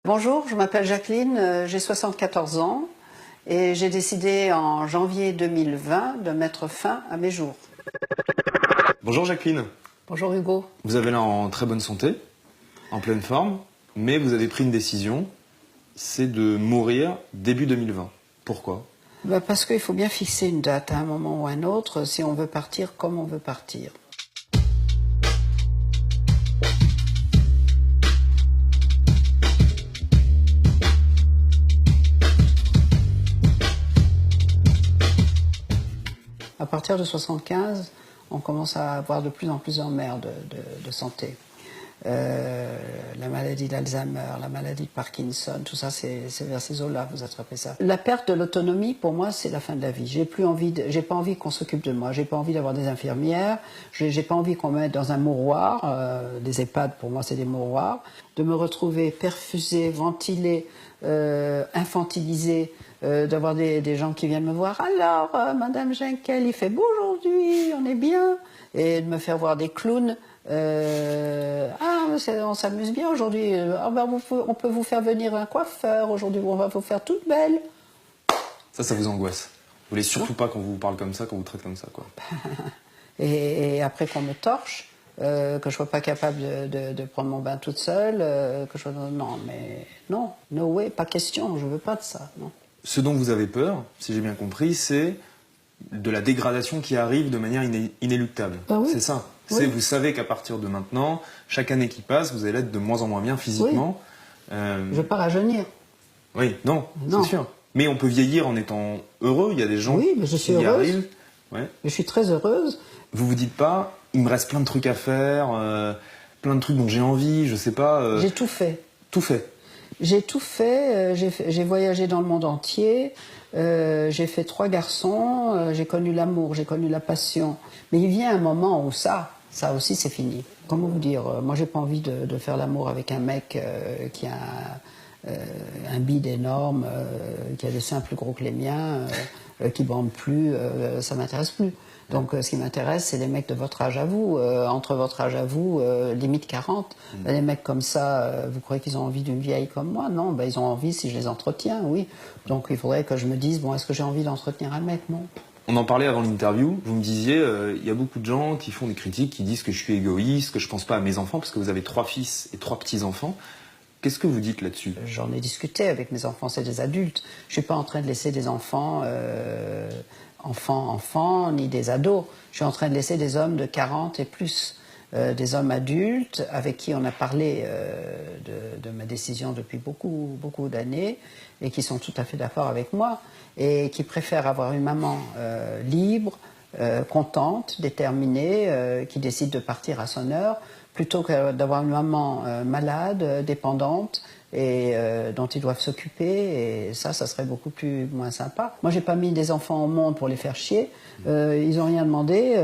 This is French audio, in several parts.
Bonjour, je m'appelle Jacqueline, j'ai 74 ans et j'ai décidé en janvier 2020 de mettre fin à mes jours. Bonjour Jacqueline. Bonjour Hugo. Vous avez l'air en très bonne santé, en pleine forme, mais vous avez pris une décision, c'est de mourir début 2020. Pourquoi ? Parce qu'il faut bien fixer une date à un moment ou à un autre si on veut partir comme on veut partir. À partir de 75, on commence à avoir de plus en plus d'emmerdes de santé. La maladie d'Alzheimer, la maladie de Parkinson, tout ça, c'est vers ces eaux-là vous attrapez ça. La perte de l'autonomie, pour moi, c'est la fin de la vie. J'ai pas envie qu'on s'occupe de moi. J'ai pas envie d'avoir des infirmières. J'ai pas envie qu'on me mette dans un mouroir. Les EHPAD, pour moi, c'est des mouroirs. De me retrouver perfusée, ventilée, infantilisée. D'avoir des gens qui viennent me voir. Alors, Madame Jenkel, il fait beau aujourd'hui, on est bien. Et de me faire voir des clowns. On s'amuse bien aujourd'hui. On peut vous faire venir un coiffeur aujourd'hui, on va vous faire toute belle. Ça vous angoisse. Vous voulez surtout pas qu'on vous parle comme ça, qu'on vous traite comme ça, quoi. Et après qu'on me torche, que je sois pas capable de prendre mon bain toute seule, non, no way, pas question, je veux pas de ça, non. Ce dont vous avez peur, si j'ai bien compris, c'est de la dégradation qui arrive de manière inéluctable. Ah oui. C'est ça. Oui. Vous savez qu'à partir de maintenant, chaque année qui passe, vous allez être de moins en moins bien physiquement. Oui. Je vais pas rajeunir. Oui, non, Non. c'est sûr. Mais on peut vieillir en étant heureux. Il y a des gens oui, mais je suis qui y heureuse. arrivent. Ouais. Je suis très heureuse. Vous vous dites pas, il me reste plein de trucs à faire, plein de trucs dont j'ai envie, je sais pas. J'ai tout fait. Tout fait. J'ai tout fait, j'ai voyagé dans le monde entier, j'ai fait 3 garçons, j'ai connu l'amour, j'ai connu la passion. Mais il vient un moment où ça aussi c'est fini. Comment vous dire, moi j'ai pas envie de faire l'amour avec un mec qui a un bide énorme, qui a des seins plus gros que les miens, qui bande plus, ça m'intéresse plus. Donc ce qui m'intéresse, c'est les mecs de votre âge à vous, entre votre âge à vous, limite 40. Les mecs comme ça, vous croyez qu'ils ont envie d'une vieille comme moi? Non, ils ont envie si je les entretiens, oui. Donc il faudrait que je me dise, est-ce que j'ai envie d'entretenir un mec? Non. On en parlait avant l'interview, vous me disiez, il y a beaucoup de gens qui font des critiques, qui disent que je suis égoïste, que je pense pas à mes enfants, parce que vous avez 3 fils et 3 petits-enfants. Qu'est-ce que vous dites là-dessus? J'en ai discuté avec mes enfants, c'est des adultes. Je suis pas en train de laisser des enfants... enfants, ni des ados. Je suis en train de laisser des hommes de 40 et plus, des hommes adultes avec qui on a parlé de ma décision depuis beaucoup d'années et qui sont tout à fait d'accord avec moi et qui préfèrent avoir une maman libre, contente, déterminée, qui décide de partir à son heure, plutôt que d'avoir une maman malade, dépendante, et dont ils doivent s'occuper, et ça serait beaucoup moins sympa. Moi, j'ai pas mis des enfants au monde pour les faire chier. Ils ont rien demandé.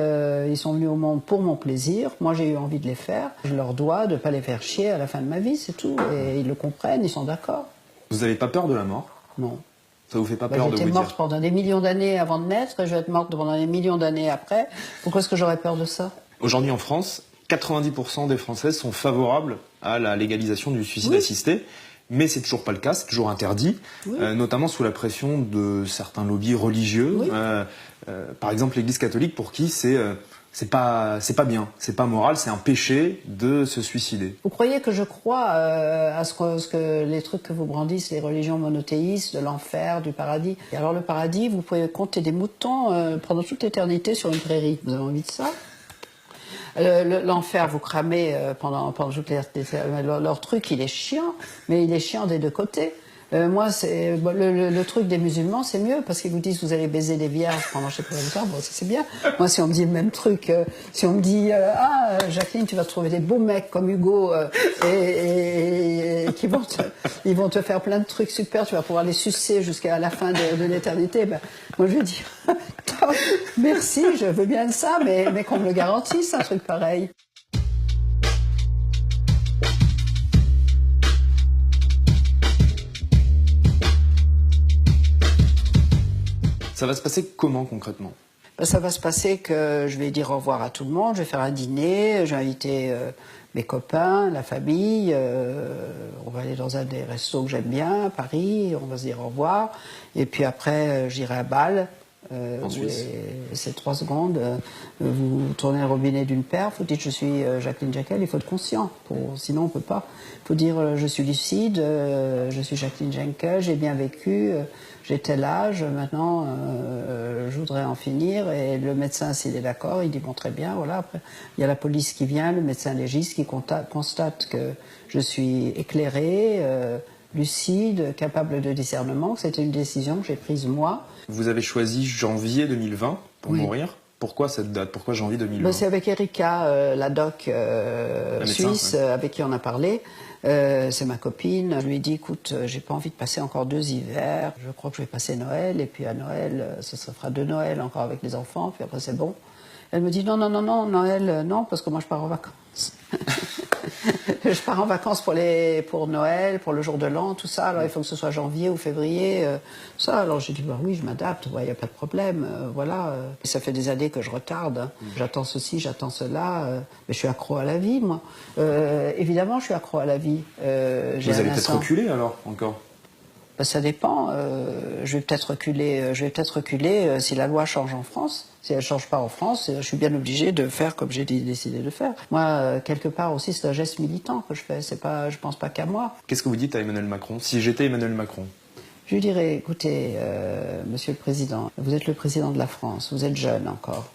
Ils sont venus au monde pour mon plaisir. Moi, j'ai eu envie de les faire. Je leur dois de pas les faire chier à la fin de ma vie, c'est tout. Et ils le comprennent, ils sont d'accord. Vous n'avez pas peur de la mort? Non. Ça vous fait pas peur de vous dire? J'étais morte pendant des millions d'années avant de naître, et je vais être morte pendant des millions d'années après. Pourquoi est-ce que j'aurais peur de ça? Aujourd'hui, en France, 90% des Françaises sont favorables à la légalisation du suicide assisté, mais c'est toujours pas le cas, c'est toujours interdit, notamment sous la pression de certains lobbies religieux. Oui. Par exemple, l'Église catholique, pour qui c'est pas bien, c'est pas moral, c'est un péché de se suicider. Vous croyez que je crois à ce que les trucs que vous brandissent, les religions monothéistes, de l'enfer, du paradis? Et alors le paradis, vous pouvez compter des moutons pendant toute l'éternité sur une prairie. Vous avez envie de ça? L'enfer, vous cramez pendant toute l'éternité. Leur truc, il est chiant, mais il est chiant des deux côtés. Moi, le truc des musulmans, c'est mieux, parce qu'ils vous disent vous allez baiser des vierges pendant je sais pas longtemps, ça c'est bien. Moi, si on me dit le même truc, si on me dit Jacqueline, tu vas trouver des beaux mecs comme Hugo et qui ils vont te faire plein de trucs super, tu vas pouvoir les sucer jusqu'à la fin de l'éternité, moi je vais dire merci, je veux bien ça, mais qu'on me le garantisse, un truc pareil. Ça va se passer comment concrètement? Ça va se passer que je vais dire au revoir à tout le monde, je vais faire un dîner, je vais inviter mes copains, la famille. On va aller dans un des restos que j'aime bien, à Paris, on va se dire au revoir. Et puis après, j'irai à Bâle. En Suisse. C'est 3 secondes. Vous tournez le robinet d'une paire, vous dites je suis Jacqueline Jekyll, il faut être conscient. Sinon on ne peut pas. Il faut dire je suis lucide, je suis Jacqueline Jekyll, j'ai bien vécu, j'ai tel âge, maintenant je voudrais en finir. Et le médecin, s'il est d'accord, il dit bon très bien, voilà. Après, il y a la police qui vient, le médecin légiste qui constate que je suis éclairée, lucide, capable de discernement. C'était une décision que j'ai prise moi. Vous avez choisi janvier 2020 pour mourir. Pourquoi cette date? Pourquoi janvier 2020? C'est avec Erika, la doc suisse, avec qui on a parlé. C'est ma copine. Je lui ai dit, écoute, j'ai pas envie de passer encore 2 hivers. Je crois que je vais passer Noël. Et puis à Noël, ce fera 2 Noëls encore avec les enfants. Puis après, c'est bon. Elle me dit, non, Noël, non, parce que moi, je pars en vacances. Je pars en vacances pour Noël, pour le jour de l'an, tout ça. Alors il faut que ce soit janvier ou février, ça. Alors j'ai dit bah oui, je m'adapte, il n'y a pas de problème, voilà. Ça fait des années que je retarde. Hein. J'attends ceci, j'attends cela, mais je suis accro à la vie, moi. Évidemment, je suis accro à la vie. Vous allez peut-être reculer alors encore. Ben, ça dépend. Je vais peut-être reculer si la loi change en France. Si elle ne change pas en France, je suis bien obligée de faire comme j'ai décidé de faire. Moi, quelque part aussi, c'est un geste militant que je fais. C'est pas, je pense pas qu'à moi. Qu'est-ce que vous dites à Emmanuel Macron? Si j'étais Emmanuel Macron? Je lui dirais, écoutez, Monsieur le Président, vous êtes le président de la France, vous êtes jeune encore.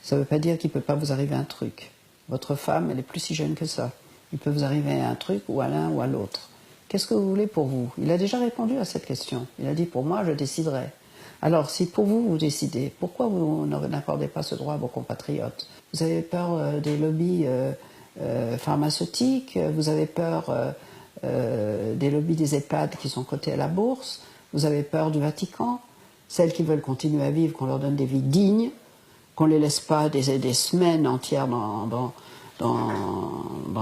Ça ne veut pas dire qu'il ne peut pas vous arriver un truc. Votre femme, elle est plus si jeune que ça. Il peut vous arriver un truc ou à l'un ou à l'autre. Qu'est-ce que vous voulez pour vous? Il a déjà répondu à cette question. Il a dit, pour moi, je déciderai. Alors, si pour vous, vous décidez, pourquoi vous n'accordez pas ce droit à vos compatriotes? Vous avez peur des lobbies pharmaceutiques, vous avez peur des lobbies des EHPAD qui sont cotés à la bourse, vous avez peur du Vatican, celles qui veulent continuer à vivre, qu'on leur donne des vies dignes, qu'on ne les laisse pas des semaines entières dans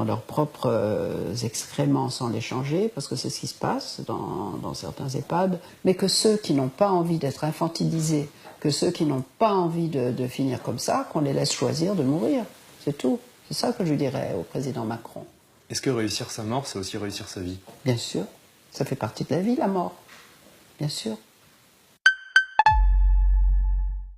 leurs propres excréments sans les changer, parce que c'est ce qui se passe dans certains EHPAD, mais que ceux qui n'ont pas envie d'être infantilisés, que ceux qui n'ont pas envie de finir comme ça, qu'on les laisse choisir de mourir. C'est tout. C'est ça que je dirais au président Macron. Est-ce que réussir sa mort, c'est aussi réussir sa vie? Bien sûr. Ça fait partie de la vie, la mort. Bien sûr.